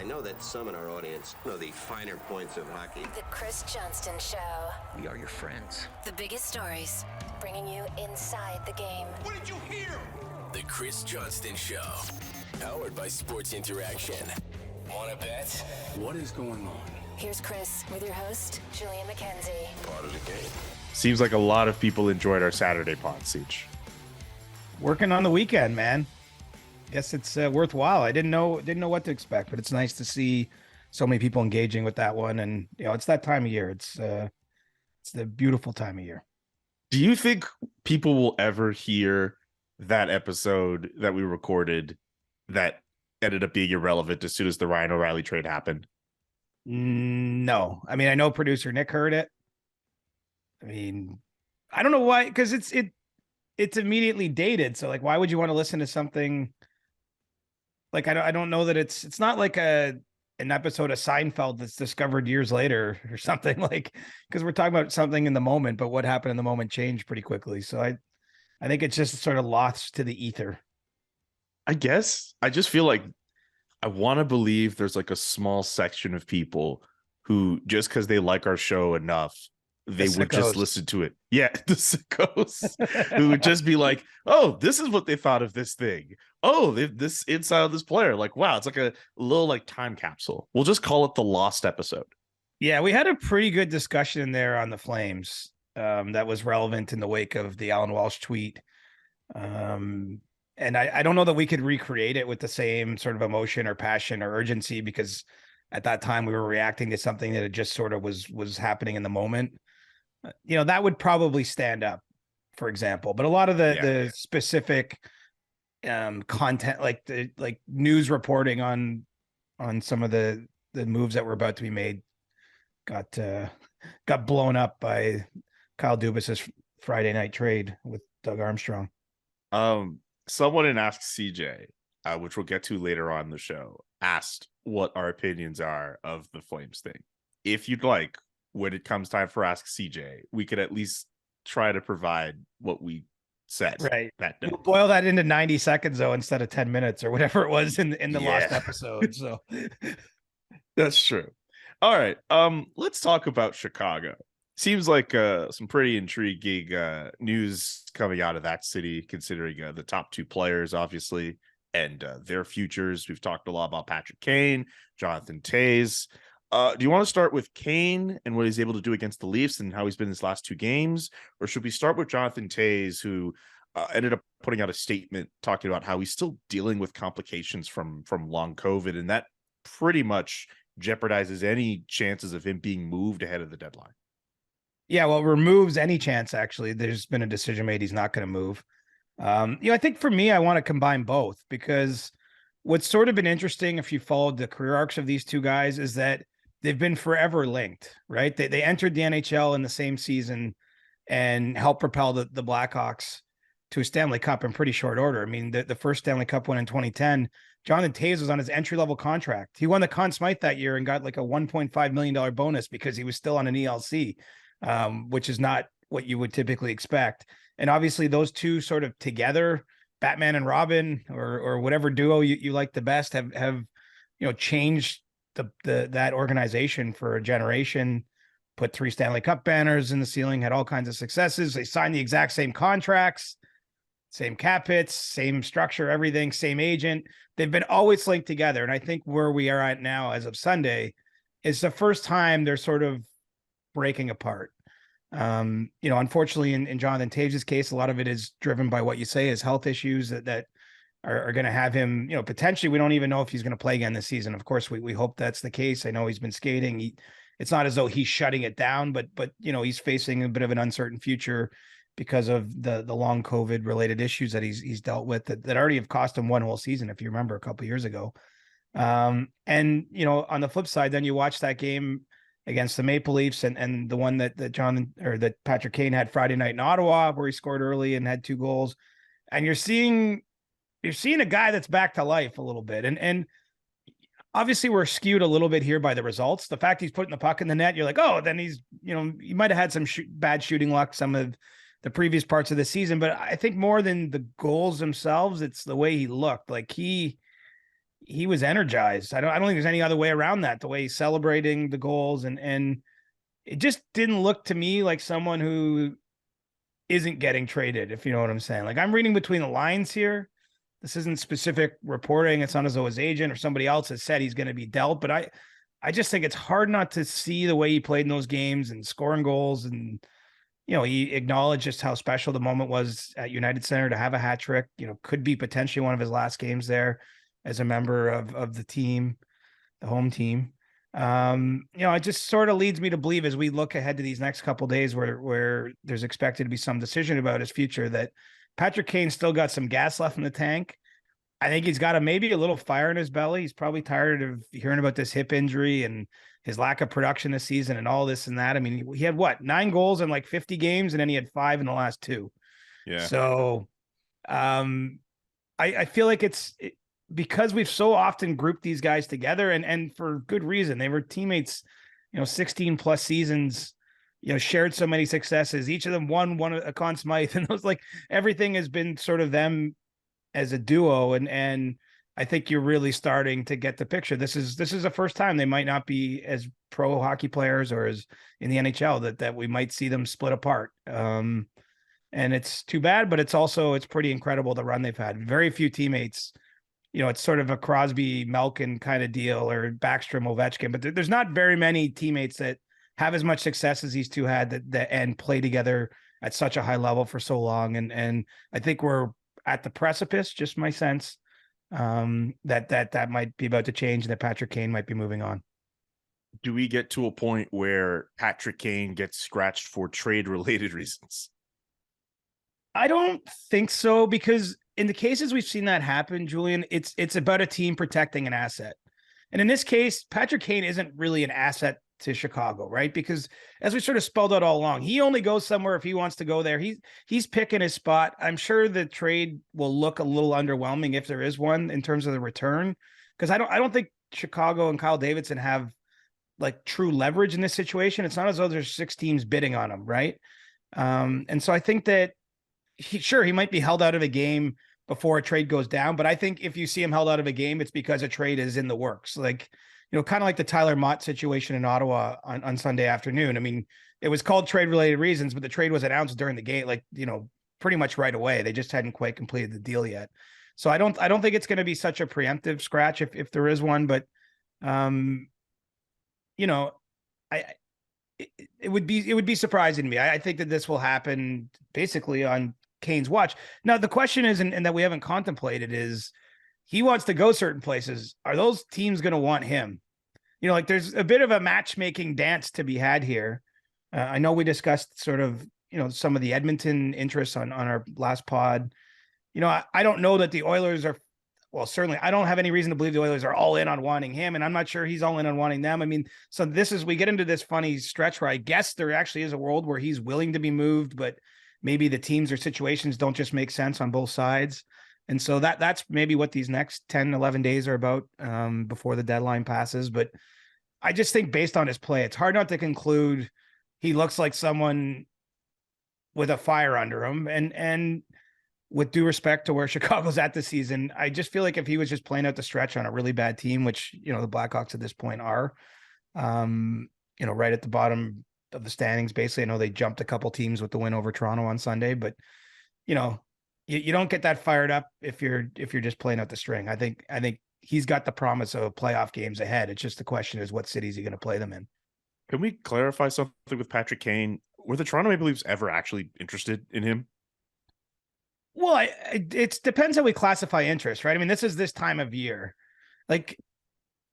know that some in our audience know the finer points of hockey. The Chris Johnston Show. We are your friends. The biggest stories, bringing you inside the game. What did you hear? The Chris Johnston Show. Powered by Sports Interaction. Wanna bet? What is going on? Here's Chris with your host, Julian McKenzie. Part of the game. Seems like a lot of people enjoyed our Saturday pod, Siege. Working on the weekend, man. Guess it's worthwhile. I didn't know what to expect, but it's nice to see so many people engaging with that one. And it's that time of year. It's the beautiful time of year. Do you think people will ever hear that episode that we recorded that ended up being irrelevant as soon as the Ryan O'Reilly trade happened? No. I mean, I know producer Nick heard it. I mean, I don't know why, because it's immediately dated. So, like, why would you want to listen to something? Like, I don't know that it's not like an episode of Seinfeld that's discovered years later or something, like, because we're talking about something in the moment, but what happened in the moment changed pretty quickly. So I think it's just sort of lost to the ether. I guess I just feel like I want to believe there's like a small section of people who, just because they like our show enough, they would just listen to it. Yeah, the sickos who would just be like, oh, this is what they thought of this thing. Oh, this inside of this player. Like, wow, it's like a little like time capsule. We'll just call it the lost episode. Yeah, we had a pretty good discussion in there on the Flames that was relevant in the wake of the Alan Walsh tweet. And I don't know that we could recreate it with the same sort of emotion or passion or urgency, because at that time we were reacting to something that it just sort of was happening in the moment. That would probably stand up, for example. But a lot of the specific content, like news reporting on some of the moves that were about to be made, got blown up by Kyle Dubas's Friday night trade with Doug Armstrong. Someone in Ask CJ, which we'll get to later on in the show, asked what our opinions are of the Flames thing. If you'd like, when it comes time for Ask CJ, we could at least try to provide what we said. Right. That we'll boil that into 90 seconds, though, instead of 10 minutes or whatever it was in the last episode. So that's true. All right. Let's talk about Chicago. Seems like some pretty intriguing news coming out of that city, considering the top two players, obviously, and their futures. We've talked a lot about Patrick Kane, Jonathan Toews. Do you want to start with Kane and what he's able to do against the Leafs and how he's been his last two games? Or should we start with Jonathan Toews, who ended up putting out a statement talking about how he's still dealing with complications from long COVID, and that pretty much jeopardizes any chances of him being moved ahead of the deadline? Yeah, well, it removes any chance, actually. There's been a decision made he's not going to move. I think for me, I want to combine both, because what's sort of been interesting, if you followed the career arcs of these two guys, is that they've been forever linked, right? They entered the NHL in the same season and helped propel the Blackhawks to a Stanley Cup in pretty short order. I mean, the first Stanley Cup win in 2010, Jonathan Toews was on his entry-level contract. He won the Conn Smythe that year and got like a $1.5 million bonus because he was still on an ELC, which is not what you would typically expect. And obviously those two sort of together, Batman and Robin, or whatever duo you like the best, have changed that organization for a generation, put 3 Stanley Cup banners in the ceiling, had all kinds of successes. They signed the exact same contracts, same cap hits, same structure, everything, same agent. They've been always linked together. And I think where we are at now as of Sunday is the first time they're sort of breaking apart. Unfortunately in Jonathan Toews' case, a lot of it is driven by what you say is health issues that are going to have him, potentially, we don't even know if he's going to play again this season. Of course, we hope that's the case. I know he's been skating. It's not as though he's shutting it down, but he's facing a bit of an uncertain future because of the long COVID related issues that he's dealt with that already have cost him one whole season, if you remember, a couple of years ago. On the flip side, then you watch that game against the Maple Leafs and the one that Patrick Kane had Friday night in Ottawa, where he scored early and had 2 goals. And you're seeing a guy that's back to life a little bit. And obviously we're skewed a little bit here by the results. The fact he's putting the puck in the net, you're like, oh, then he's, he might've had some bad shooting luck some of the previous parts of the season. But I think more than the goals themselves, it's the way he looked. Like he he was energized. I don't think there's any other way around that. The way he's celebrating the goals, and it just didn't look to me like someone who isn't getting traded, if you know what I'm saying. Like, I'm reading between the lines here. This isn't specific reporting. It's not as though his agent or somebody else has said he's going to be dealt, but I just think it's hard not to see the way he played in those games and scoring goals. And, he acknowledged just how special the moment was at United Center to have a hat trick, could be potentially one of his last games there as a member of the team, the home team. It just sort of leads me to believe, as we look ahead to these next couple of days where there's expected to be some decision about his future, that Patrick Kane still got some gas left in the tank. I think he's got maybe a little fire in his belly. He's probably tired of hearing about this hip injury and his lack of production this season and all this and that. I mean, he had 9 goals in like 50 games, and then he had 5 in the last 2. Yeah. So, I feel like because we've so often grouped these guys together, and for good reason. They were teammates, 16 plus seasons, shared so many successes. Each of them won a Conn Smythe, and those, like, everything has been sort of them as a duo. And I think you're really starting to get the picture. This is the first time they might not be as pro hockey players or as in the NHL that we might see them split apart. And it's too bad, but it's pretty incredible the run they've had. Very few teammates. It's sort of a Crosby, Malkin kind of deal, or Backstrom, Ovechkin, but there's not very many teammates that have as much success as these two had that and play together at such a high level for so long. And I think we're at the precipice, just my sense, that might be about to change, and that Patrick Kane might be moving on. Do we get to a point where Patrick Kane gets scratched for trade-related reasons? I don't think so, because in the cases we've seen that happen, Julian, it's about a team protecting an asset. And in this case, Patrick Kane isn't really an asset to Chicago, right? Because as we sort of spelled out all along, he only goes somewhere if he wants to go there. He's picking his spot. I'm sure the trade will look a little underwhelming if there is one in terms of the return, because I don't think Chicago and Kyle Davidson have like true leverage in this situation. It's not as though there's 6 teams bidding on him, right? And so I think that he might be held out of a game before a trade goes down, but I think if you see him held out of a game, it's because a trade is in the works. Like, kind of like the Tyler Mott situation in Ottawa on Sunday afternoon. I mean, it was called trade-related reasons, but the trade was announced during the game, pretty much right away. They just hadn't quite completed the deal yet. So I don't think it's going to be such a preemptive scratch if there is one, but it would be surprising to me. I think that this will happen basically on Kane's watch. Now, the question is, and that we haven't contemplated, is he wants to go certain places. Are those teams going to want him? There's a bit of a matchmaking dance to be had here. I know we discussed sort of, some of the Edmonton interests on our last pod. I don't know that the Oilers are, well, certainly I don't have any reason to believe the Oilers are all in on wanting him, and I'm not sure he's all in on wanting them. I mean, so we get into this funny stretch where I guess there actually is a world where he's willing to be moved, but maybe the teams or situations don't just make sense on both sides. And so that's maybe what these next 10, 11 days are about before the deadline passes. But I just think based on his play, it's hard not to conclude he looks like someone with a fire under him. And with due respect to where Chicago's at this season, I just feel like if he was just playing out the stretch on a really bad team, which, the Blackhawks at this point are, right at the bottom of the standings, basically. I know they jumped a couple teams with the win over Toronto on Sunday, but you don't get that fired up if you're just playing out the string. I think he's got the promise of playoff games ahead. It's just the question is, what cities are going to play them in? Can we clarify something with Patrick Kane? Were the Toronto Maple Leafs ever actually interested in him? Well, it depends how we classify interest, right? I mean, this is this time of year. Like,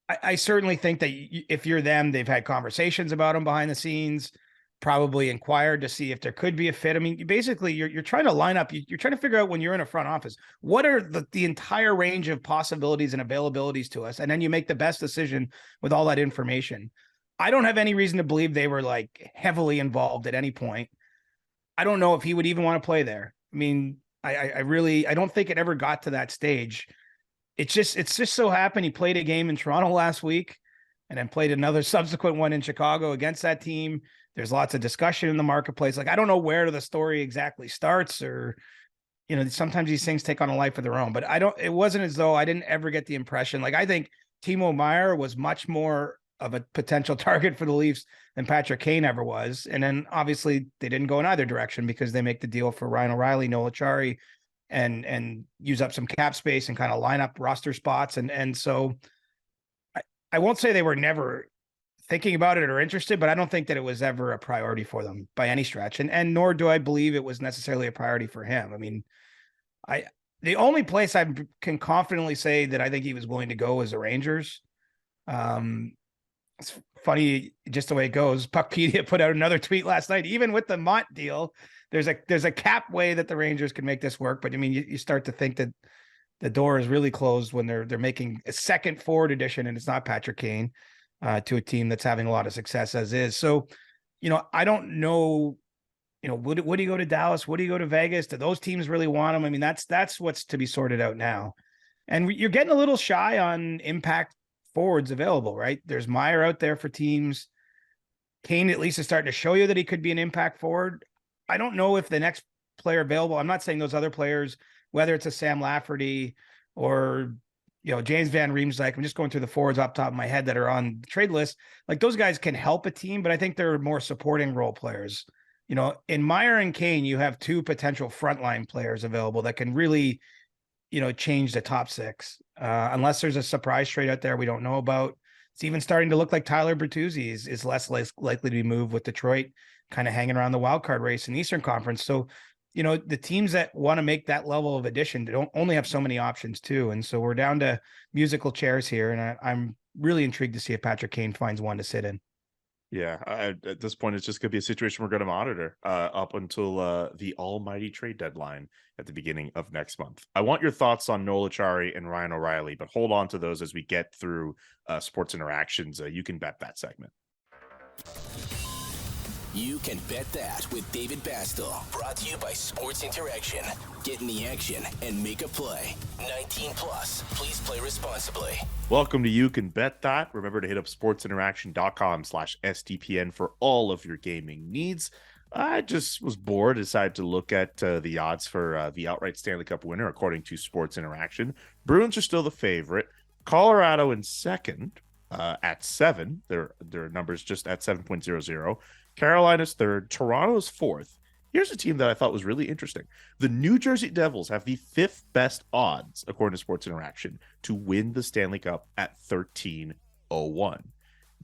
I certainly think that if you're them, they've had conversations about him behind the scenes, probably inquired to see if there could be a fit. I mean, basically, you're trying to line up. You're trying to figure out when you're in a front office, what are the entire range of possibilities and availabilities to us, and then you make the best decision with all that information. I don't have any reason to believe they were like heavily involved at any point. I don't know if he would even want to play there. I mean, I don't think it ever got to that stage. It's just so happened he played a game in Toronto last week and then played another subsequent one in Chicago against that team. There's lots of discussion in the marketplace. Like, I don't know where the story exactly starts or, sometimes these things take on a life of their own, but it wasn't as though I didn't ever get the impression. Like, I think Timo Meier was much more of a potential target for the Leafs than Patrick Kane ever was. And then obviously they didn't go in either direction because they make the deal for Ryan O'Reilly, Noel Acciari, and use up some cap space and kind of line up roster spots. And so I won't say they were never thinking about it or interested, but I don't think that it was ever a priority for them by any stretch. And nor do I believe it was necessarily a priority for him. I mean, the only place I can confidently say that I think he was willing to go is the Rangers. It's funny just the way it goes. Puckpedia put out another tweet last night. Even with the Mont deal, there's a cap way that the Rangers can make this work. But I mean, you start to think that the door is really closed when they're making a second forward addition, and it's not Patrick Kane, to a team that's having a lot of success as is. So, I don't know. Would he go to Dallas? Would he go to Vegas? Do those teams really want him? I mean, that's what's to be sorted out now. And you're getting a little shy on impact forwards available, right? There's Meier out there for teams. Kane at least is starting to show you that he could be an impact forward. I don't know if the next player available, I'm not saying those other players, whether it's a Sam Lafferty or, James Van Riemsdyk, I'm just going through the forwards off the top of my head that are on the trade list. Like, those guys can help a team, but I think they're more supporting role players. In Meier and Kane, you have two potential frontline players available that can really, change the top six. Unless there's a surprise trade out there we don't know about. It's even starting to look like Tyler Bertuzzi is less likely to be moved, with Detroit kind of hanging around the wild card race in the Eastern Conference. So, the teams that want to make that level of addition don't only have so many options too. And so we're down to musical chairs here. And I'm really intrigued to see if Patrick Kane finds one to sit in. Yeah, at this point, it's just going to be a situation we're going to monitor up until the almighty trade deadline at the beginning of next month. I want your thoughts on Noel Acciari and Ryan O'Reilly, but hold on to those as we get through Sports Interactions. You can bet that segment. You can bet that with David Bastel. Brought to you by Sports Interaction. Get in the action and make a play. 19 plus. Please play responsibly. Welcome to You Can Bet That. Remember to hit up sportsinteraction.com/STPN for all of your gaming needs. I just was bored, decided to look at the odds for the outright Stanley Cup winner, according to Sports Interaction. Bruins are still the favorite. Colorado in second at 7. Their numbers just at 7.00. Carolina's third. Toronto's fourth. Here's a team that I thought was really interesting. The New Jersey Devils have the 5th best odds, according to Sports Interaction, to win the Stanley Cup at 13.01.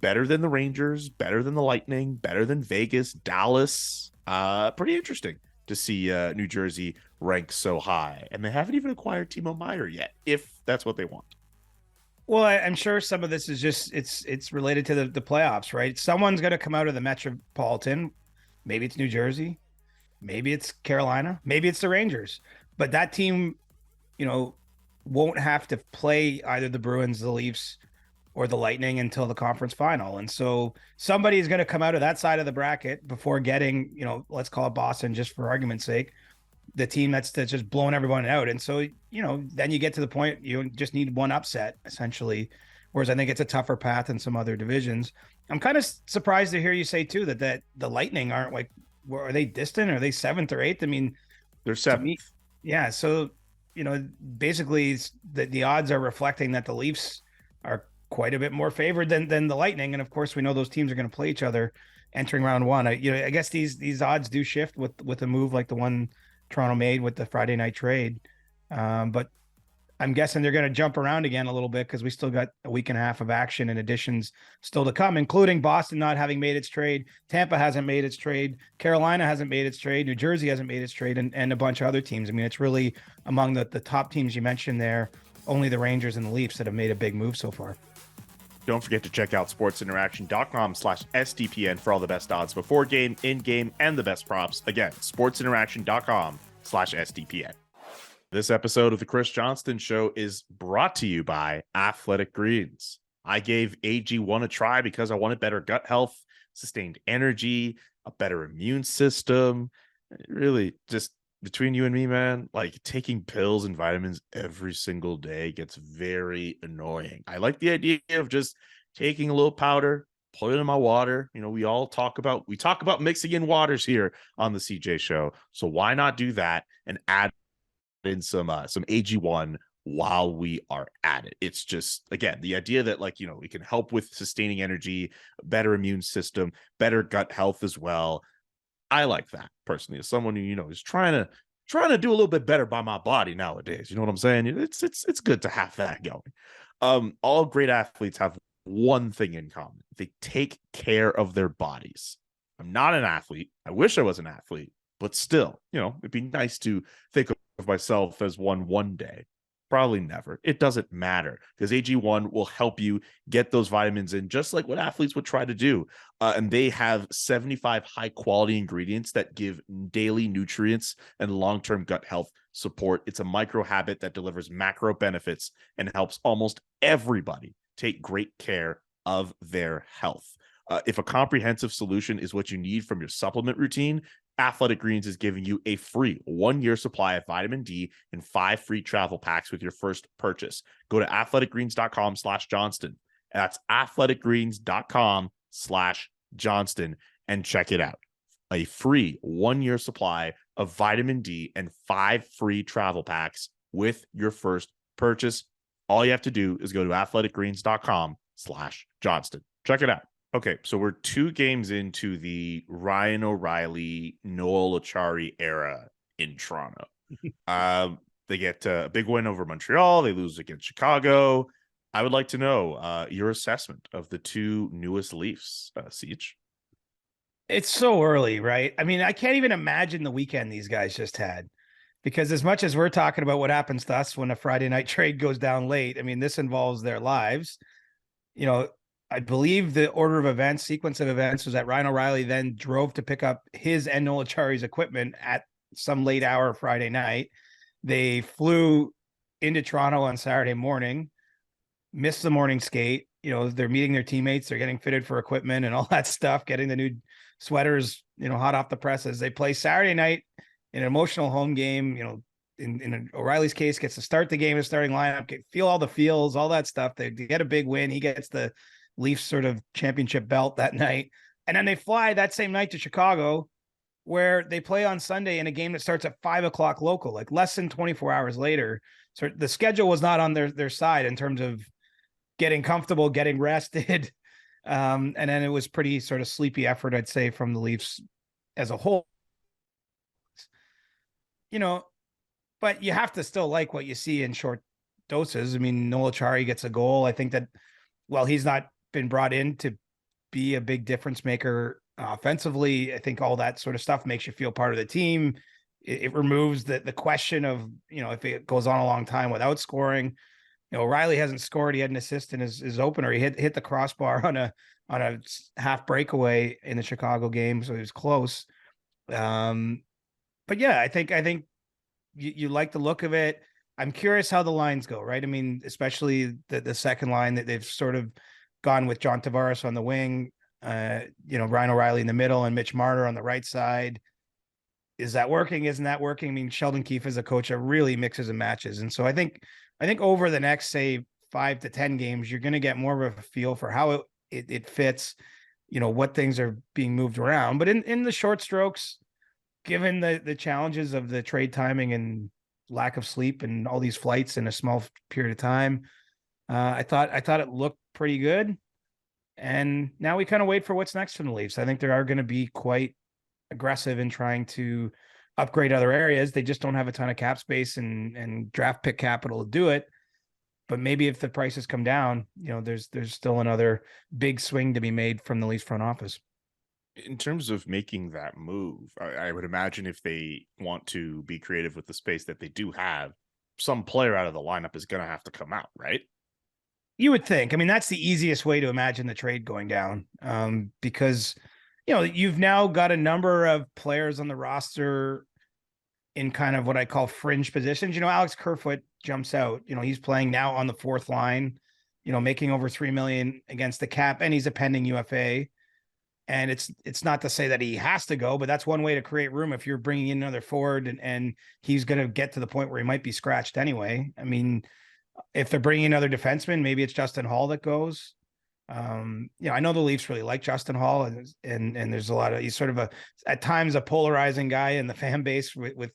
Better than the Rangers, better than the Lightning, better than Vegas, Dallas. Pretty interesting to see New Jersey rank so high. And they haven't even acquired Timo Meier yet, if that's what they want. Well, I'm sure some of this is just it's related to the playoffs, right? Someone's going to come out of the Metropolitan. Maybe it's New Jersey, maybe it's Carolina, maybe it's the Rangers. But that team, won't have to play either the Bruins, the Leafs, or the Lightning until the conference final. And so somebody is going to come out of that side of the bracket before getting, let's call it Boston, just for argument's sake, the team that's just blowing everyone out. And so, then you get to the point you just need one upset, essentially. Whereas I think it's a tougher path in some other divisions. I'm kind of surprised to hear you say too that the Lightning aren't like, are they distant? Are they 7th or 8th? I mean, they're 7th. Yeah. So, basically the odds are reflecting that the Leafs are quite a bit more favored than the Lightning. And of course we know those teams are going to play each other entering round one. I guess these odds do shift with a move like the one Toronto made with the Friday night trade. But I'm guessing they're going to jump around again a little bit because we still got a week and a half of action and additions still to come, including Boston not having made its trade. Tampa hasn't made its trade. Carolina hasn't made its trade. New Jersey hasn't made its trade, and a bunch of other teams. I mean, it's really among the top teams you mentioned there, only the Rangers and the Leafs that have made a big move so far. Don't forget to check out sportsinteraction.com/STPN for all the best odds before game, in game, and the best props. Again, sportsinteraction.com/STPN. This episode of the Chris Johnston Show is brought to you by Athletic Greens. I gave AG1 a try because I wanted better gut health, sustained energy, a better immune system. Really, just between you and me, man, like taking pills and vitamins every single day gets very annoying. I like the idea of just taking a little powder, put it in my water. We talk about mixing in waters here on the CJ Show. So why not do that and add in some AG1 while we are at it. It's just, again, the idea that, like, we can help with sustaining energy, better immune system, better gut health as well. I like that personally, as someone who, is trying to do a little bit better by my body nowadays. You know what I'm saying? It's good to have that going. All great athletes have one thing in common. They take care of their bodies. I'm not an athlete. I wish I was an athlete, but still, it'd be nice to think of myself as one day. Probably never. It doesn't matter, because AG1 will help you get those vitamins in, just like what athletes would try to do. And they have 75 high quality ingredients that give daily nutrients and long-term gut health support. It's a micro habit that delivers macro benefits and helps almost everybody take great care of their health. If a comprehensive solution is what you need from your supplement routine, Athletic Greens is giving you a free 1-year supply of vitamin D and 5 free travel packs with your first purchase. Go to athleticgreens.com/Johnston. That's athleticgreens.com/Johnston and check it out. A free 1-year supply of vitamin D and 5 free travel packs with your first purchase. All you have to do is go to athleticgreens.com/Johnston. Check it out. Okay, so we're 2 games into the Ryan O'Reilly, Noel Acciari era in Toronto. They get a big win over Montreal. They lose against Chicago. I would like to know your assessment of the 2 newest Leafs, Siege. It's so early, right? I mean, I can't even imagine the weekend these guys just had, because as much as we're talking about what happens to us when a Friday night trade goes down late, I mean, this involves their lives. I believe the sequence of events was that Ryan O'Reilly then drove to pick up his and Noel Acciari's equipment at some late hour Friday night. They flew into Toronto on Saturday morning, missed the morning skate. They're meeting their teammates. They're getting fitted for equipment and all that stuff, getting the new sweaters, hot off the presses. They play Saturday night in an emotional home game. In O'Reilly's case, gets to start the game, the starting lineup, feel all the feels, all that stuff. They get a big win. He gets the Leafs sort of championship belt that night. And then they fly that same night to Chicago, where they play on Sunday in a game that starts at 5:00 local, like less than 24 hours later. So the schedule was not on their side in terms of getting comfortable, getting rested. And then it was pretty sort of sleepy effort, I'd say, from the Leafs as a whole. But you have to still like what you see in short doses. I mean, Noel Acciari gets a goal. I think that, well, he's not been brought in to be a big difference maker offensively. I think all that sort of stuff makes you feel part of the team. It removes the question of, if it goes on a long time without scoring. O'Reilly hasn't scored. He had an assist in his opener. He hit the crossbar on a half breakaway in the Chicago game, so he was close. But yeah, I think you like the look of it. I'm curious how the lines go, right? I mean, especially the second line that they've sort of gone with John Tavares on the wing, Ryan O'Reilly in the middle and Mitch Marner on the right side. Is that working? Isn't that working? I mean, Sheldon Keefe is a coach that really mixes and matches. And so I think over the next, say, 5 to 10 games, you're going to get more of a feel for how it fits, what things are being moved around. But in the short strokes, given the challenges of the trade timing and lack of sleep and all these flights in a small period of time, I thought it looked pretty good. And now we kind of wait for what's next from the Leafs. I think they are going to be quite aggressive in trying to upgrade other areas. They just don't have a ton of cap space and draft pick capital to do it. But maybe if the prices come down, there's still another big swing to be made from the Leafs front office. In terms of making that move, I would imagine if they want to be creative with the space that they do have, some player out of the lineup is going to have to come out, right? You would think. I mean, that's the easiest way to imagine the trade going down, because, you've now got a number of players on the roster in kind of what I call fringe positions. Alex Kerfoot jumps out. He's playing now on the 4th line, making over $3 million against the cap, and he's a pending UFA. And it's not to say that he has to go, but that's one way to create room if you're bringing in another forward and he's going to get to the point where he might be scratched anyway. I mean, if they're bringing another defenseman, maybe it's Justin Hall that goes. I know the Leafs really like Justin Hall, and there's a lot of, he's sort of at times a polarizing guy in the fan base with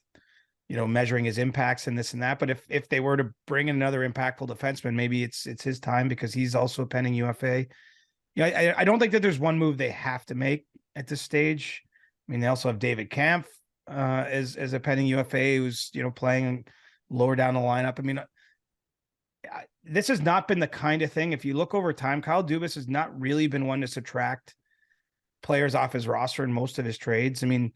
measuring his impacts and this and that. But if they were to bring in another impactful defenseman, maybe it's his time because he's also a pending UFA. I don't think that there's one move they have to make at this stage. I mean, they also have David Kampf as a pending UFA who's playing lower down the lineup. I mean, this has not been the kind of thing. If you look over time, Kyle Dubas has not really been one to subtract players off his roster in most of his trades. I mean,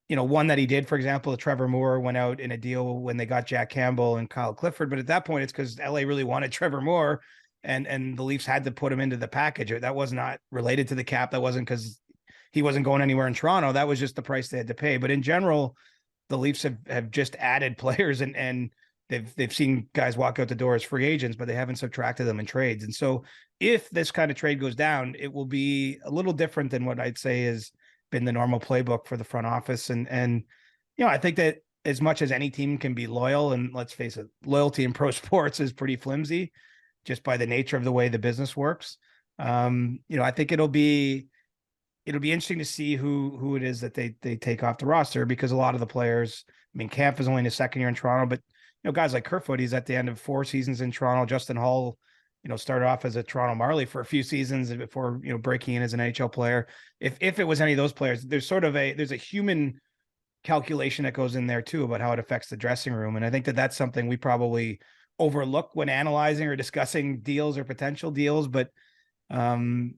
one that he did, for example, Trevor Moore went out in a deal when they got Jack Campbell and Kyle Clifford. But at that point, it's because LA really wanted Trevor Moore and the Leafs had to put him into the package. That was not related to the cap. That wasn't because he wasn't going anywhere in Toronto. That was just the price they had to pay. But in general, the Leafs have just added players and they've seen guys walk out the door as free agents, but they haven't subtracted them in trades. And so if this kind of trade goes down, it will be a little different than what I'd say has been the normal playbook for the front office. And I think that as much as any team can be loyal, and let's face it, loyalty in pro sports is pretty flimsy just by the nature of the way the business works. I think it'll be interesting to see who it is that they take off the roster, because a lot of the players, I mean, Kampf is only in his second year in Toronto, but guys like Kerfoot, he's at the end of 4 seasons in Toronto. Justin Hull, started off as a Toronto Marley for a few seasons before, breaking in as an NHL player. If it was any of those players, there's a human calculation that goes in there too about how it affects the dressing room. And I think that that's something we probably overlook when analyzing or discussing deals or potential deals. But, there's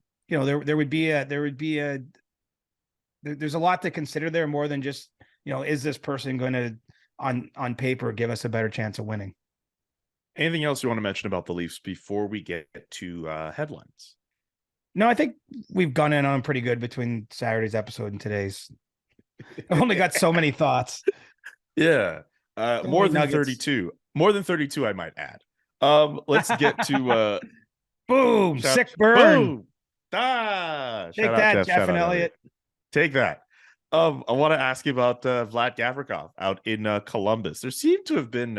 a lot to consider there, more than just, is this person going to, on paper, give us a better chance of winning? Anything else you want to mention about the Leafs before we get to headlines? No, I think we've gone in on pretty good between Saturday's episode and today's. I've only got so many thoughts. Yeah. More than 32. More than 32, I might add. Let's get to boom, sick burn. Boom. Take that, Jeff and Elliott. Take that. I want to ask you about Vlad Gavrikov out in Columbus. There seemed to have been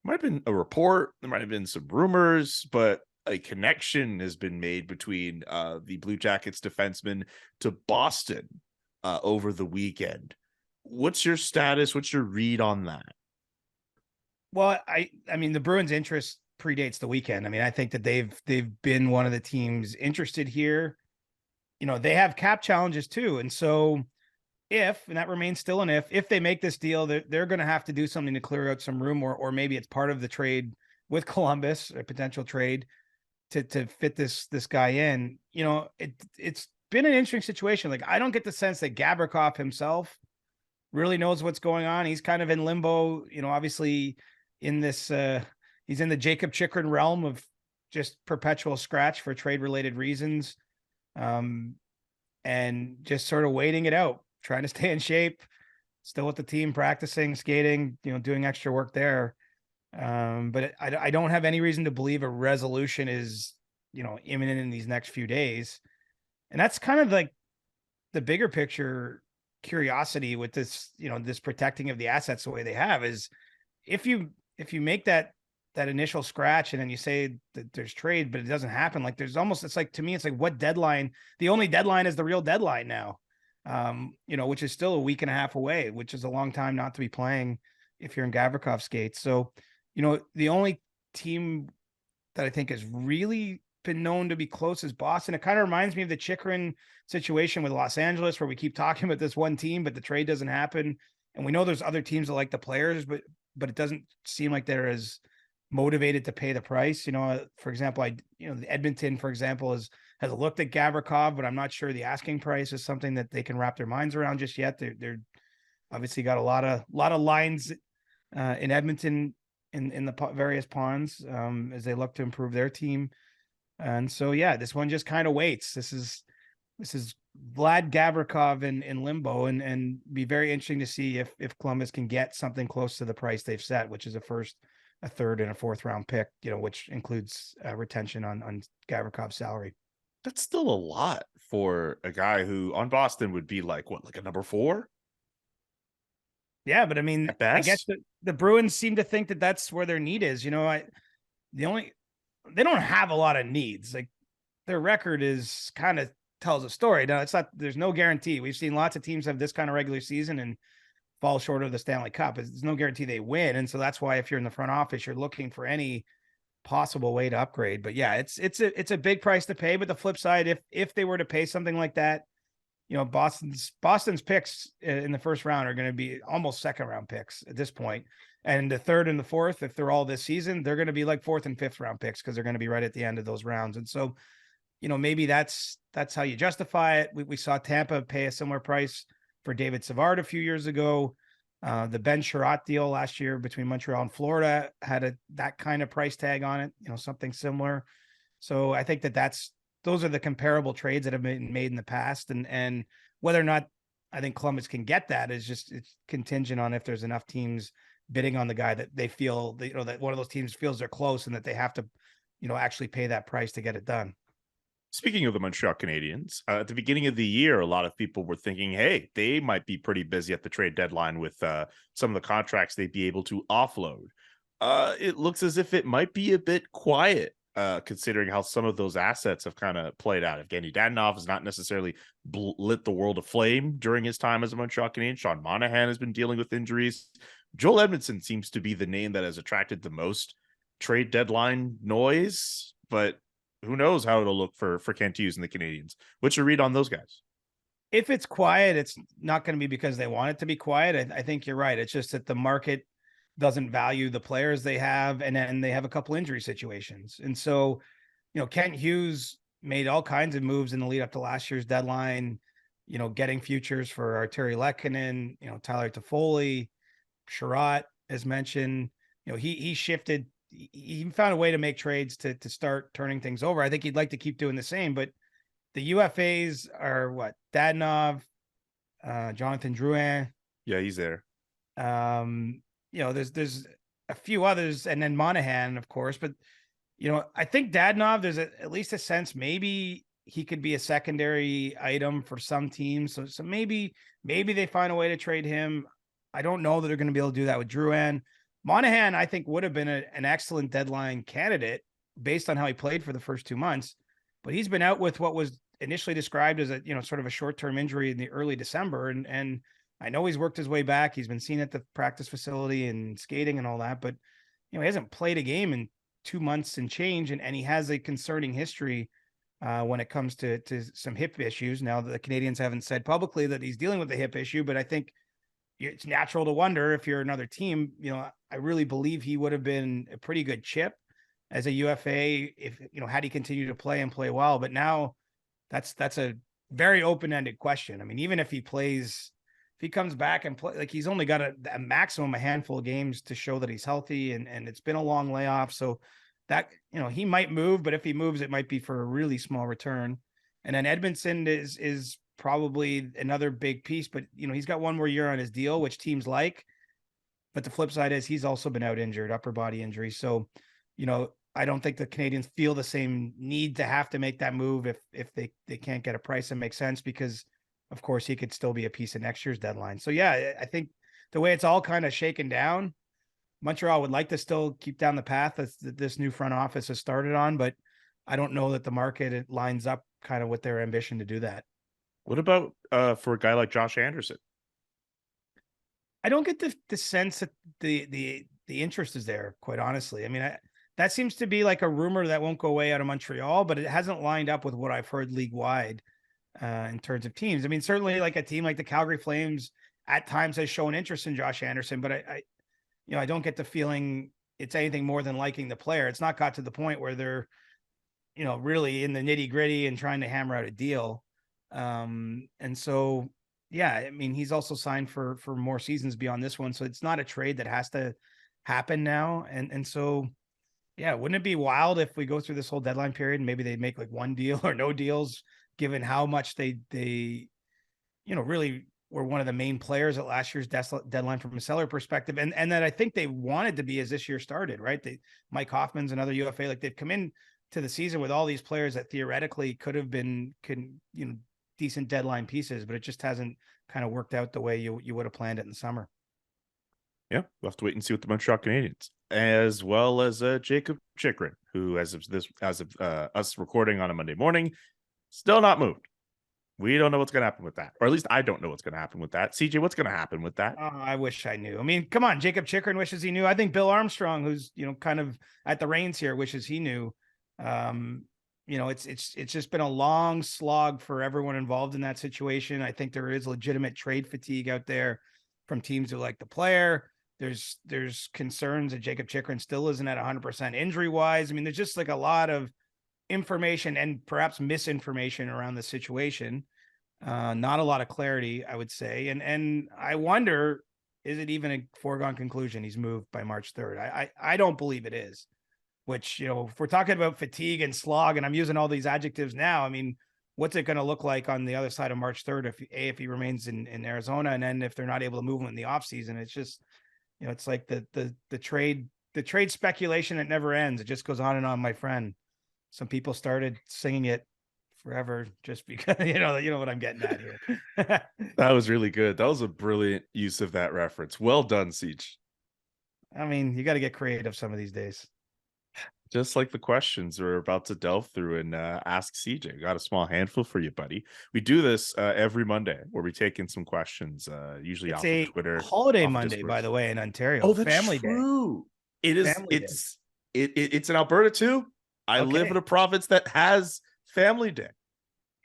might have been a report, there might have been some rumors, but a connection has been made between the Blue Jackets defenseman to Boston over the weekend. What's your status? What's your read on that? Well, I mean, the Bruins' interest predates the weekend. I mean, I think that they've been one of the teams interested here. They have cap challenges too. And so and that remains still an if they make this deal, they're going to have to do something to clear out some room, or maybe it's part of the trade with Columbus, a potential trade to fit this guy in. It's been an interesting situation. Like, I don't get the sense that Gavrikov himself really knows what's going on. He's kind of in limbo, obviously in this, he's in the Jakob Chychrun realm of just perpetual scratch for trade related reasons. And just sort of waiting it out, trying to stay in shape, still with the team, practicing, skating, doing extra work there. But I don't have any reason to believe a resolution is, imminent in these next few days. And that's kind of like the bigger picture curiosity with this, this protecting of the assets the way they have, is if you make that initial scratch and then you say that there's trade, but it doesn't happen, like it's like, to me, it's like, what deadline? The only deadline is the real deadline now. Which is still a week and a half away, which is a long time not to be playing if you're in Gavrikov skates. So, the only team that I think has really been known to be close is Boston. It kind of reminds me of the Chychrun situation with Los Angeles, where we keep talking about this one team, but the trade doesn't happen. And we know there's other teams that like the players, but it doesn't seem like they're as motivated to pay the price. For example, Edmonton, for example, has looked at Gavrikov, but I'm not sure the asking price is something that they can wrap their minds around just yet. They're obviously got a lot of lines in Edmonton in the various ponds as they look to improve their team. And so, yeah, this one just kind of waits. This is Vlad Gavrikov in limbo, and be very interesting to see if Columbus can get something close to the price they've set, which is a first, a third, and a fourth round pick, which includes retention on Gavrikov's salary. That's still a lot for a guy who on Boston would be like a number 4. Yeah, but I mean, I guess the Bruins seem to think that that's where their need is. They don't have a lot of needs. Like, their record is kind of tells a story. Now, there's no guarantee. We've seen lots of teams have this kind of regular season and fall short of the Stanley Cup. There's no guarantee they win. And so that's why if you're in the front office, you're looking for any possible way to upgrade. But yeah, it's a big price to pay. But the flip side, if they were to pay something like that, Boston's picks in the first round are going to be almost second round picks at this point. And the third and the fourth, if they're all this season, they're going to be like fourth and fifth round picks because they're going to be right at the end of those rounds. And so, maybe that's how you justify it. We saw Tampa pay a similar price for David Savard a few years ago. The Ben Sherratt deal last year between Montreal and Florida had that kind of price tag on it, something similar. So I think those are the comparable trades that have been made in the past, and whether or not I think Columbus can get that it's contingent on if there's enough teams bidding on the guy that they feel that one of those teams feels they're close and that they have to, actually pay that price to get it done. Speaking of the Montreal Canadiens, at the beginning of the year, a lot of people were thinking, hey, they might be pretty busy at the trade deadline with some of the contracts they'd be able to offload. It looks as if it might be a bit quiet, considering how some of those assets have kind of played out. Evgeny Dadonov has not necessarily lit the world aflame during his time as a Montreal Canadian. Sean Monahan has been dealing with injuries. Joel Edmondson seems to be the name that has attracted the most trade deadline noise, but who knows how it'll look for Kent Hughes and the Canadiens. What's your read on those guys? If it's quiet, it's not going to be because they want it to be quiet. I think you're right. It's just that the market doesn't value the players they have, and then they have a couple injury situations. And so, Kent Hughes made all kinds of moves in the lead up to last year's deadline, getting futures for Arturi Lehkonen, Tyler Toffoli, Sherratt, as mentioned. He shifted. He found a way to make trades to start turning things over. I think he'd like to keep doing the same, but the UFAs are what? Dadonov, Jonathan Drouin. Yeah, he's there. There's a few others, and then Monahan, of course. But I think Dadonov, there's at least a sense maybe he could be a secondary item for some teams. So maybe they find a way to trade him. I don't know that they're going to be able to do that with Drouin. Monahan, I think, would have been an excellent deadline candidate based on how he played for the first 2 months, but he's been out with what was initially described as a sort of a short-term injury in the early December, and I know he's worked his way back. He's been seen at the practice facility and skating and all that, but he hasn't played a game in 2 months and change, and he has a concerning history when it comes to some hip issues. Now, the Canadiens haven't said publicly that he's dealing with a hip issue, but I think it's natural to wonder if you're another team. I really believe he would have been a pretty good chip as a UFA if had he continued to play and play well. But now that's a very open-ended question. I mean, even if he comes back and play, like, he's only got a maximum a handful of games to show that he's healthy, and it's been a long layoff. So that he might move, but if he moves, it might be for a really small return. And then Edmondson is probably another big piece, but he's got one more year on his deal, which teams like. But the flip side is he's also been out injured, upper body injury. So, I don't think the Canadiens feel the same need to have to make that move if they can't get a price that makes sense, because of course he could still be a piece of next year's deadline. So yeah, I think the way it's all kind of shaken down, Montreal would like to still keep down the path that this new front office has started on, but I don't know that the market lines up kind of with their ambition to do that. What about for a guy like Josh Anderson? I don't get the sense that the interest is there, quite honestly. I mean, that seems to be like a rumor that won't go away out of Montreal, but it hasn't lined up with what I've heard league wide in terms of teams. I mean, certainly like a team like the Calgary Flames at times has shown interest in Josh Anderson, but I don't get the feeling it's anything more than liking the player. It's not got to the point where they're, really in the nitty gritty and trying to hammer out a deal. And so, yeah, I mean, he's also signed for more seasons beyond this one. So it's not a trade that has to happen now. And so, yeah, wouldn't it be wild if we go through this whole deadline period and maybe they make like one deal or no deals, given how much they really were one of the main players at last year's deadline from a seller perspective. And that I think they wanted to be as this year started, right? Mike Hoffman's another UFA, like they've come in to the season with all these players that theoretically could have been, decent deadline pieces, but it just hasn't kind of worked out the way you would have planned it in the summer. Yeah, we'll have to wait and see what the Montreal Canadiens, as well as Jakob Chychrun, who as of us recording on a Monday morning, still not moved. We don't know what's going to happen with that. Or at least I don't know what's going to happen with that. CJ, what's going to happen with that? I wish I knew. I mean, come on. Jakob Chychrun wishes he knew. I think Bill Armstrong, who's, kind of at the reins here, wishes he knew. It's just been a long slog for everyone involved in that situation. I think there is legitimate trade fatigue out there from teams who like the player. There's concerns that Jakob Chychrun still isn't at 100% injury wise. I mean, there's just like a lot of information and perhaps misinformation around the situation. Not a lot of clarity, I would say. And I wonder, is it even a foregone conclusion he's moved by March 3rd? I don't believe it is, which, if we're talking about fatigue and slog, and I'm using all these adjectives now, I mean, what's it going to look like on the other side of March 3rd if he remains in Arizona, and then if they're not able to move him in the offseason? It's just, it's like the trade speculation that never ends. It just goes on and on, my friend. Some people started singing it forever just because, you know what I'm getting at here. That was really good. That was a brilliant use of that reference. Well done, Siege. I mean, you got to get creative some of these days. Just like the questions we're about to delve through and ask CJ. Got a small handful for you, buddy. We do this every Monday where we take in some questions, usually It's off a of Twitter. holiday Monday, by the way, in Ontario. Oh, that's Family true. Day. It is. Family It's in Alberta too. I live in a province that has Family Day.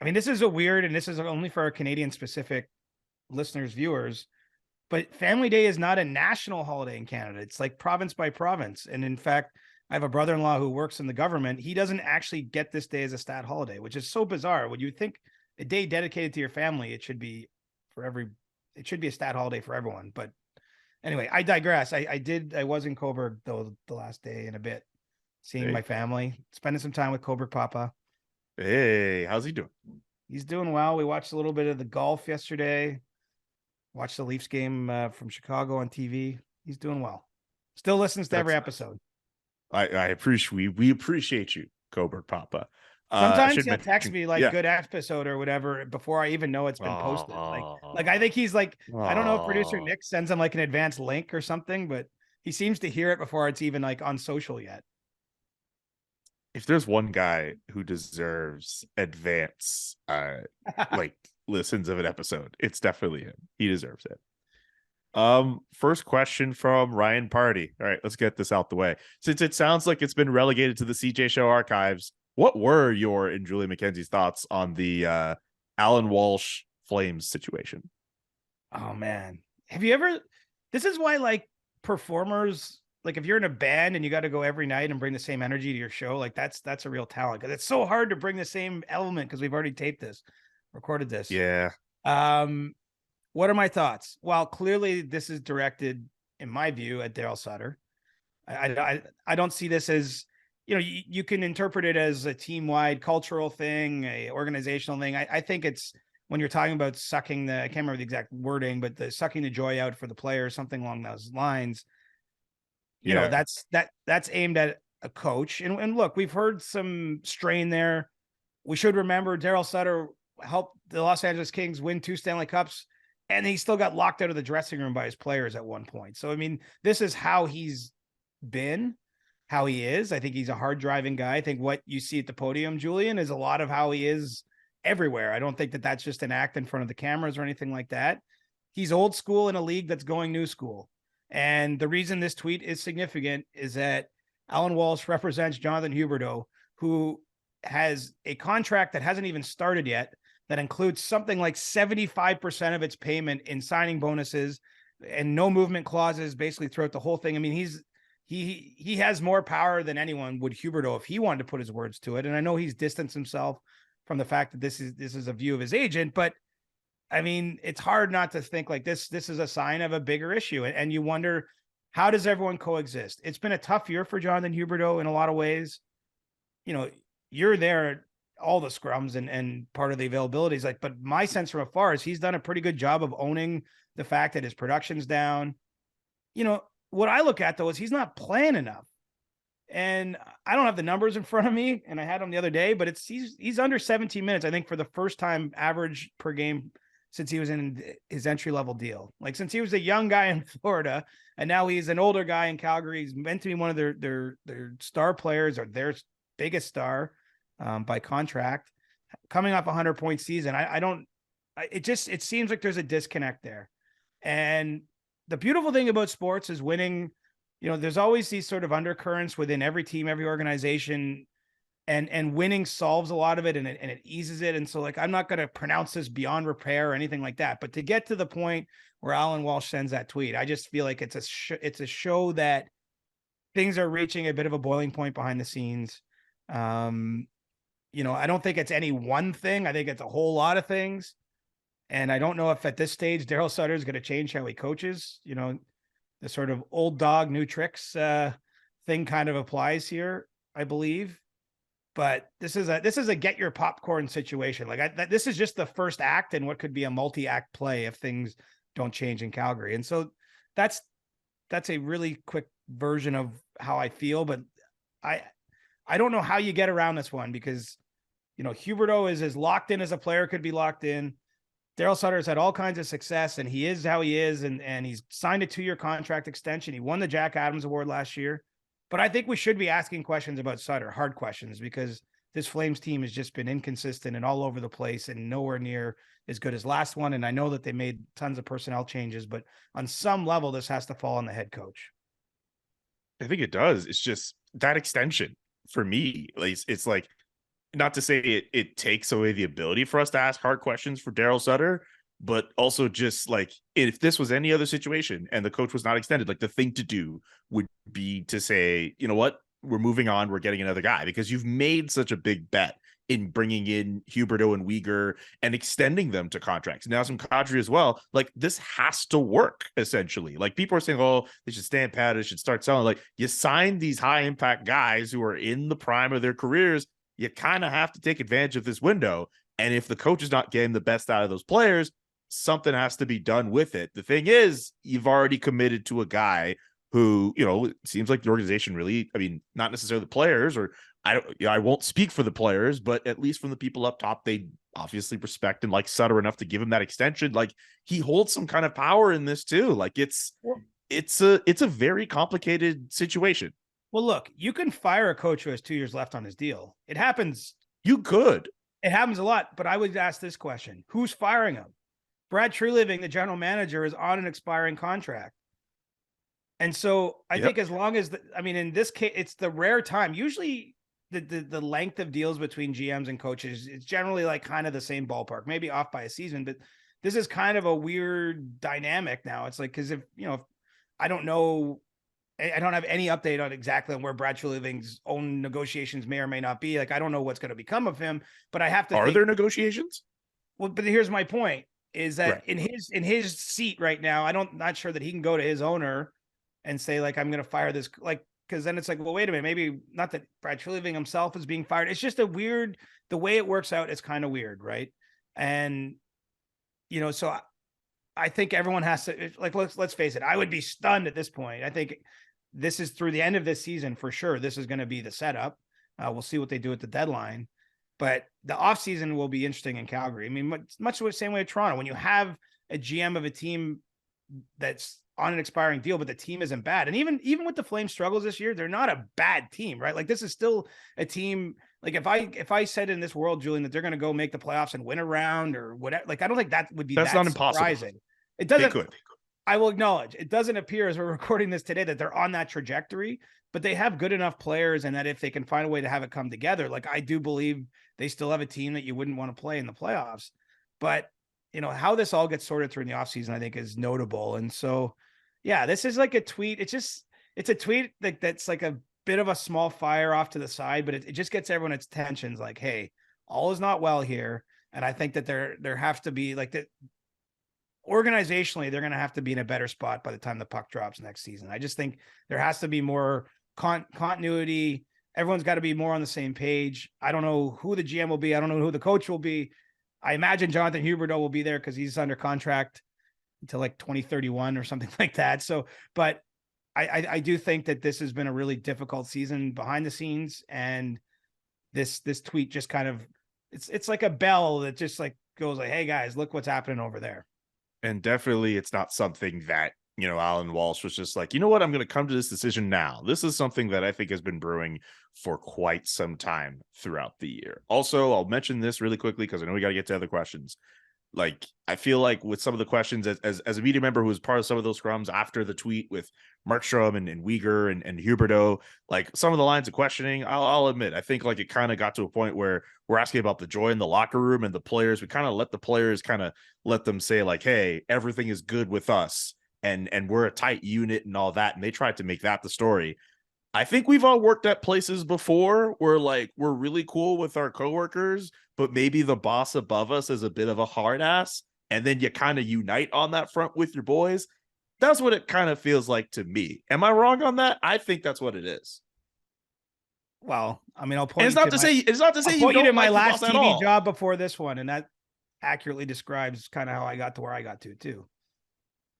I mean, this is and this is only for our Canadian specific listeners, viewers, but Family Day is not a national holiday in Canada. It's like province by province. And in fact, I have a brother-in-law who works in the government. He doesn't actually get this day as a stat holiday, which is so bizarre. When you think a day dedicated to your family, it should be a stat holiday for everyone. But anyway, I digress. I was in Coburg though the last day and a bit, seeing my family, spending some time with Coburg Papa. Hey, how's he doing? He's doing well. We watched a little bit of the golf yesterday. Watched the Leafs game from Chicago on TV. He's doing well. Still listens to every episode. I appreciate we appreciate you, Coburg Papa. Sometimes he'll text me like good episode or whatever before I even know it's been posted. Like I think he's like, I don't know if producer Nick sends him like an advanced link or something, but he seems to hear it before it's even like on social yet. If there's one guy who deserves advance like listens of an episode, it's definitely him. He deserves it. First question from Ryan Party. All right, let's get this out the way. Since it sounds like it's been relegated to the CJ Show archives, what were your and Julie McKenzie's thoughts on the Alan Walsh Flames situation? Oh man, have you ever? This is why like performers, like if you're in a band and you got to go every night and bring the same energy to your show, like that's a real talent, because it's so hard to bring the same element because we've already recorded this. Yeah. What are my thoughts? Well, clearly this is directed, in my view, at Daryl Sutter. I don't see this as, you can interpret it as a team-wide cultural thing, a organizational thing. I think it's when you're talking about sucking I can't remember the exact wording, but the sucking the joy out for the player, something along those lines. That's aimed at a coach. And look, we've heard some strain there. We should remember Daryl Sutter helped the Los Angeles Kings win 2 Stanley Cups, and he still got locked out of the dressing room by his players at one point. So, I mean, this is how he's been, how he is. I think he's a hard driving guy. I think what you see at the podium, Julian, is a lot of how he is everywhere. I don't think that that's just an act in front of the cameras or anything like that. He's old school in a league that's going new school. And the reason this tweet is significant is that Alan Walsh represents Jonathan Huberdeau, who has a contract that hasn't even started yet, that includes something like 75% of its payment in signing bonuses and no movement clauses basically throughout the whole thing. I mean, he has more power than anyone would Huberdeau if he wanted to put his words to it. And I know he's distanced himself from the fact that this is a view of his agent, but I mean, it's hard not to think like this is a sign of a bigger issue. And you wonder, how does everyone coexist? It's been a tough year for Jonathan Huberdeau in a lot of ways. You're there all the scrums and part of the availability is like, but my sense from afar is he's done a pretty good job of owning the fact that his production's down. What I look at though is he's not playing enough, and I don't have the numbers in front of me, and I had them the other day, but he's under 17 minutes, I think, for the first time average per game since he was in his entry level deal. Like since he was a young guy in Florida, and now he's an older guy in Calgary. He's meant to be one of their star players, or their biggest star by contract. coming off a 100-point season. It seems like there's a disconnect there. And the beautiful thing about sports is winning, there's always these sort of undercurrents within every team, every organization, and winning solves a lot of it and it eases it. And so like, I'm not going to pronounce this beyond repair or anything like that, but to get to the point where Alan Walsh sends that tweet, I just feel like it's a show that things are reaching a bit of a boiling point behind the scenes. I don't think it's any one thing. I think it's a whole lot of things. And I don't know if at this stage, Daryl Sutter is going to change how he coaches. The sort of old dog, new tricks thing kind of applies here, I believe. But this is a get your popcorn situation. Like this is just the first act in what could be a multi-act play if things don't change in Calgary. And so that's a really quick version of how I feel. But I don't know how you get around this one because, Huberdeau is as locked in as a player could be locked in. Daryl Sutter's had all kinds of success and he is how he is. And he's signed a 2-year contract extension. He won the Jack Adams Award last year. But I think we should be asking questions about Sutter, hard questions, because this Flames team has just been inconsistent and all over the place and nowhere near as good as last one. And I know that they made tons of personnel changes, but on some level, this has to fall on the head coach. I think it does. It's just that extension for me. It's like, not to say it takes away the ability for us to ask hard questions for Daryl Sutter, but also just like if this was any other situation and the coach was not extended, like the thing to do would be to say, you know what, we're moving on. We're getting another guy because you've made such a big bet in bringing in Huberdeau and Weegar and extending them to contracts. Now some Kadri as well. Like this has to work essentially. Like people are saying, oh, they should stand pat. They should start selling. Like you sign these high impact guys who are in the prime of their careers. You kind of have to take advantage of this window. And if the coach is not getting the best out of those players, something has to be done with it. The thing is, you've already committed to a guy who, it seems like the organization really, not necessarily the players, or I won't speak for the players, but at least from the people up top, they obviously respect and like Sutter enough to give him that extension. Like he holds some kind of power in this too. Like it's a very complicated situation. Well, look, you can fire a coach who has 2 years left on his deal. It happens. You could. It happens a lot, but I would ask this question. Who's firing him? Brad Treliving, the general manager, is on an expiring contract. And so I think as long as, in this case, it's the rare time. Usually the length of deals between GMs and coaches is generally like kind of the same ballpark, maybe off by a season, but this is kind of a weird dynamic now. It's like, because if I don't know, I don't have any update on exactly where Brad Treliving's own negotiations may or may not be. Like, I don't know what's going to become of him, but I have to. Are there negotiations? Well, but here's my point: is that right. in his seat right now, not sure that he can go to his owner and say like, I'm going to fire this, like, because then it's like, well, wait a minute, maybe not that Brad Treliving himself is being fired. It's just the way it works out is kind of weird, right? And so I think everyone has to, like, let's face it. I would be stunned at this point. I think this is through the end of this season for sure. This is going to be the setup. We'll see what they do at the deadline, but the offseason will be interesting in Calgary. Much the same way as Toronto. When you have a GM of a team that's on an expiring deal, but the team isn't bad, and even with the Flames struggles this year, they're not a bad team, right? Like this is still a team. Like if I said in this world, Julian, that they're going to go make the playoffs and win a round or whatever, like I don't think that would be that's that not impossible. Surprising. It doesn't. They could. I will acknowledge it doesn't appear as we're recording this today that they're on that trajectory, but they have good enough players, and that if they can find a way to have it come together, like I do believe they still have a team that you wouldn't want to play in the playoffs. But how this all gets sorted through in the offseason, I think is notable. And so, yeah, this is like a tweet. It's a tweet that's like a bit of a small fire off to the side, but it just gets everyone's attentions like, hey, all is not well here. And I think that there have to be like that. Organizationally, they're going to have to be in a better spot by the time the puck drops next season. I just think there has to be more continuity. Everyone's got to be more on the same page. I don't know who the GM will be. I don't know who the coach will be. I imagine Jonathan Huberdeau will be there because he's under contract until like 2031 or something like that. So, but I do think that this has been a really difficult season behind the scenes. And this tweet just kind of, it's like a bell that just like goes like, hey guys, look what's happening over there. And definitely it's not something that Alan Walsh was just like, you know what? I'm going to come to this decision now. This is something that I think has been brewing for quite some time throughout the year. Also, I'll mention this really quickly because I know we got to get to other questions. Like, I feel like with some of the questions as a media member who was part of some of those scrums after the tweet with Markstrom and Uyghur and Huberdeau, like some of the lines of questioning, I'll admit, I think like it kind of got to a point where we're asking about the joy in the locker room and the players. We kind of let the players let them say like, hey, everything is good with us. And we're a tight unit and all that. And they tried to make that the story. I think we've all worked at places before where like we're really cool with our coworkers, but maybe the boss above us is a bit of a hard ass. And then you kind of unite on that front with your boys. That's what it kind of feels like to me. Am I wrong on that? I think that's what it is. Well, I mean, I'll point. It's not to say you did my last TV job before this one, and that accurately describes kind of how I got to where I got to too.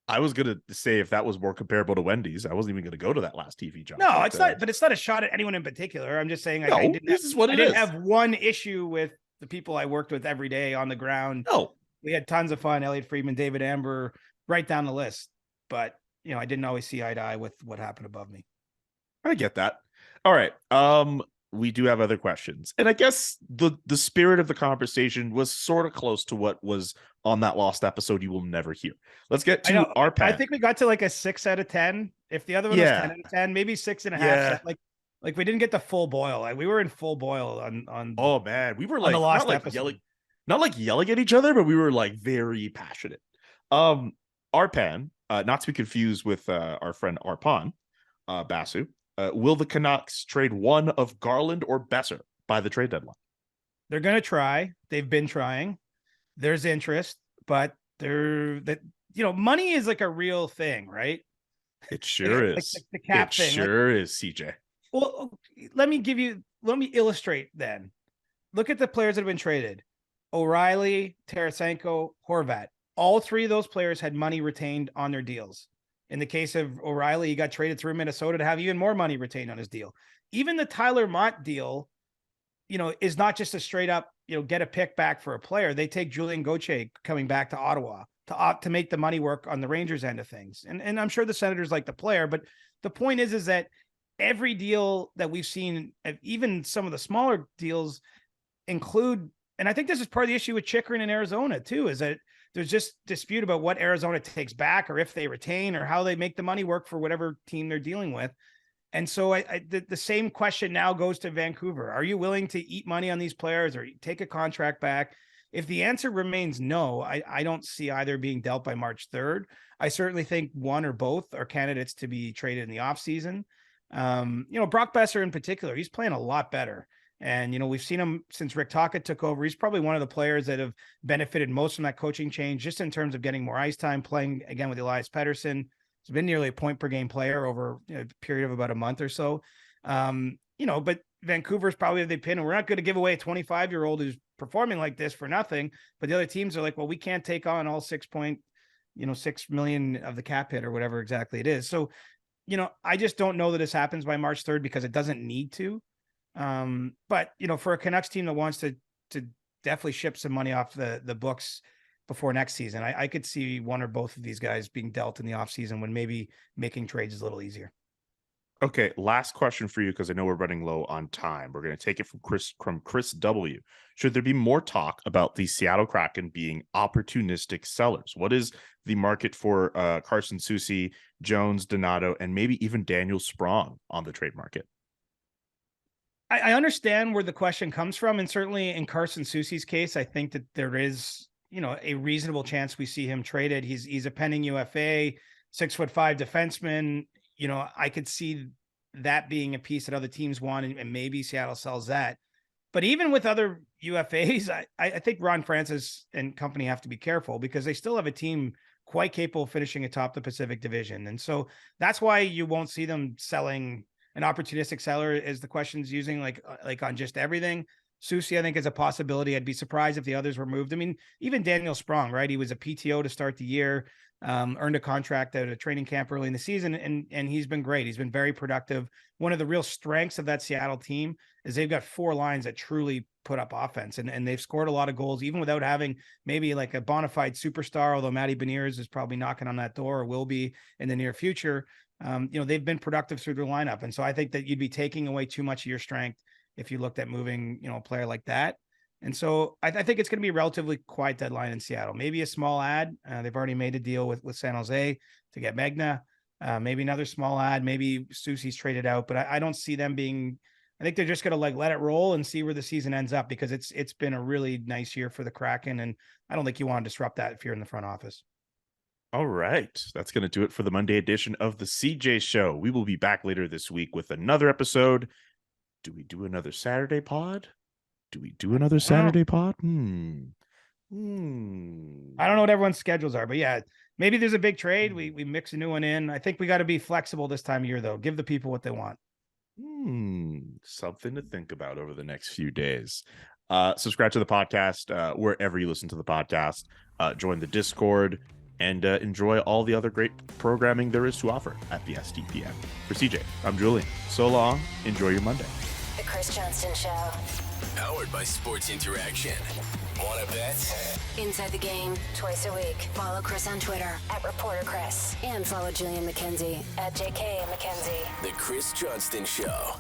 I was going to say if that was more comparable to Wendy's, I wasn't even going to go to that last TV job. No, it's not, but it's not a shot at anyone in particular. I'm just saying I didn't have one issue with the people I worked with every day on the ground. No. We had tons of fun. Elliot Friedman, David Amber, right down the list. But, I didn't always see eye to eye with what happened above me. I get that. All right. We do have other questions. And I guess the spirit of the conversation was sort of close to what was on that lost episode you will never hear. Let's get to our pen. I think we got to like a 6 out of 10. If the other one was 10 out of 10, maybe 6.5. Yeah. Like we didn't get the full boil. Like we were in full boil on Oh man, we were like the lost episode. Not like yelling at each other, but we were like very passionate. Arpan, not to be confused with our friend Arpan Basu. Will the Canucks trade one of Garland or Besser by the trade deadline? They're going to try. They've been trying. There's interest, but money is like a real thing, right? It sure is. Like the cap thing. Sure is, CJ. Well, let me illustrate then. Look at the players that have been traded. O'Reilly, Tarasenko, Horvat. All three of those players had money retained on their deals. In the case of O'Reilly, he got traded through Minnesota to have even more money retained on his deal. Even the Tyler Mott deal, is not just a straight up, get a pick back for a player. They take Julien Gauthier coming back to Ottawa to make the money work on the Rangers end of things. And I'm sure the Senators like the player, but the point is that every deal that we've seen, even some of the smaller deals include, and I think this is part of the issue with Chychrun in Arizona too, is that there's just dispute about what Arizona takes back or if they retain or how they make the money work for whatever team they're dealing with. And so the same question now goes to Vancouver. Are you willing to eat money on these players or take a contract back? If the answer remains no, I don't see either being dealt by March 3rd. I certainly think one or both are candidates to be traded in the offseason. Brock Besser in particular, he's playing a lot better. And, we've seen him since Rick Tocchet took over. He's probably one of the players that have benefited most from that coaching change, just in terms of getting more ice time, playing again with Elias Pettersson. He's been nearly a point per game player over a period of about a month or so. But Vancouver's probably the pin, and we're not going to give away a 25-year-old who's performing like this for nothing. But the other teams are like, well, we can't take on all 6 million of the cap hit or whatever exactly it is. So, I just don't know that this happens by March 3rd because it doesn't need to. But for a Canucks team that wants to definitely ship some money off the books before next season, I could see one or both of these guys being dealt in the offseason when maybe making trades is a little easier. Okay, last question for you, because I know we're running low on time. We're going to take it from Chris W. Should there be more talk about the Seattle Kraken being opportunistic sellers? What is the market for Carson Soucy, Jones, Donato, and maybe even Daniel Sprong on the trade market? I understand where the question comes from, and certainly in Carson Soucy's case, I think that there is, a reasonable chance we see him traded. He's a pending UFA, 6'5" defenseman. I could see that being a piece that other teams want, and maybe Seattle sells that. But even with other UFAs, I think Ron Francis and company have to be careful because they still have a team quite capable of finishing atop the Pacific Division, and so that's why you won't see them selling. An opportunistic seller is the question's using like on just everything. Soucy, I think, is a possibility. I'd be surprised if the others were moved. I mean, even Daniel Sprong, right? He was a PTO to start the year. earned a contract at a training camp early in the season, and he's been great. He's been very productive. One of the real strengths of that Seattle team is they've got 4 lines that truly put up offense, and they've scored a lot of goals, even without having maybe like a bona fide superstar, although Matty Beniers is probably knocking on that door or will be in the near future. They've been productive through their lineup. And so I think that you'd be taking away too much of your strength if you looked at moving, a player like that. And so I think it's going to be a relatively quiet deadline in Seattle. Maybe a small ad. They've already made a deal with San Jose to get Magna. Maybe another small ad. Maybe Soucy's traded out. But I don't see them being. I think they're just going to let it roll and see where the season ends up, because it's been a really nice year for the Kraken, and I don't think you want to disrupt that if you're in the front office. All right. That's going to do it for the Monday edition of the CJ Show. We will be back later this week with another episode. Do we do another Saturday pod? I don't know what everyone's schedules are, but yeah, maybe there's a big trade. We mix a new one in. I think we got to be flexible this time of year, though. Give the people what they want. Something to think about over the next few days. Subscribe to the podcast wherever you listen to the podcast. Join the Discord and enjoy all the other great programming there is to offer at the STPN. For CJ, I'm Julian. So long. Enjoy your Monday. The Chris Johnston Show. Powered by Sports Interaction. Want to bet? Inside the Game, twice a week. Follow Chris on Twitter at Reporter Chris. And follow Julian McKenzie at JK McKenzie. The Chris Johnston Show.